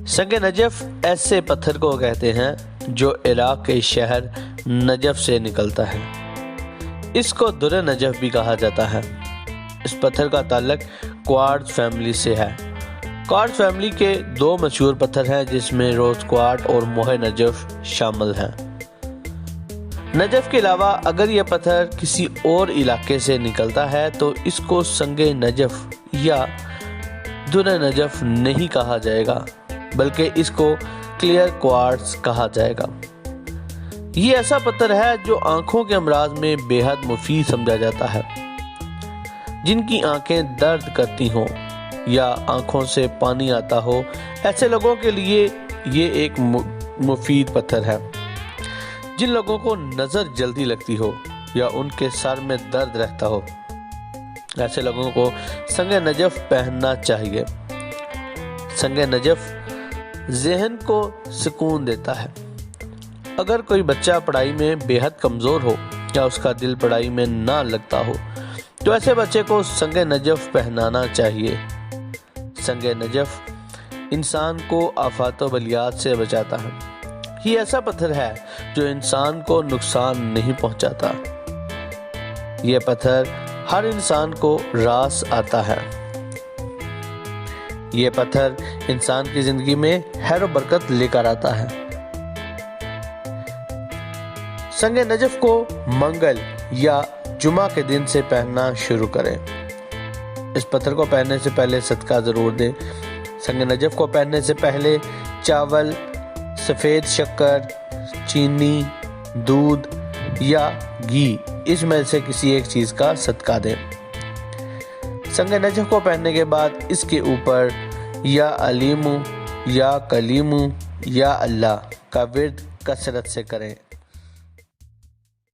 संग नजफ ऐसे पत्थर को कहते हैं जो इराक के शहर नजफ से निकलता है। इसको दुर नजफ भी कहा जाता है। इस पत्थर का ताल्लुक क्वार्ट्ज फैमिली से है। क्वार्ट्ज फैमिली के दो मशहूर पत्थर हैं जिसमें रोज क्वार्ट्ज और मोहे नजफ शामिल हैं। नजफ के अलावा अगर यह पत्थर किसी और इलाके से निकलता है तो इसको संगे नजफ या दुर नजफ नहीं कहा जाएगा, बल्कि इसको क्लियर क्वार्ट्ज कहा जाएगा। ये ऐसा पत्थर है जो आंखों के अमराज में बेहद मुफीद समझा जाता है। जिनकी आंखें दर्द करती हों या आंखों से पानी आता हो, ऐसे लोगों के लिए ये एक मुफीद पत्थर है। जिन लोगों को नज़र जल्दी लगती हो या उनके सर में दर्द रहता हो, ऐसे लोगों को संग नजफ पहनना चाहिए। संग नजफ ज़हन को सुकून देता है। अगर कोई बच्चा पढ़ाई में बेहद कमज़ोर हो या उसका दिल पढ़ाई में ना लगता हो तो ऐसे बच्चे को संग नजफ पहनाना चाहिए। संग नजफ इंसान को आफात व बलियात से बचाता है। ये ऐसा पत्थर है जो इंसान को नुकसान नहीं पहुंचाता। यह पत्थर हर इंसान को रास आता है। यह पत्थर इंसान की जिंदगी में खैर व बरकत लेकर आता है। संग नजफ को मंगल या जुमा के दिन से पहनना शुरू करें। इस पत्थर को पहनने से पहले सदका जरूर दें। संग नजफ को पहनने से पहले चावल, सफ़ेद शक्कर, चीनी, दूध या घी, इसमें से किसी एक चीज़ का सदका दें। संग नजफ को पहनने के बाद इसके ऊपर या अलीमु या कलीमु या अल्लाह का विर्द कसरत से करें।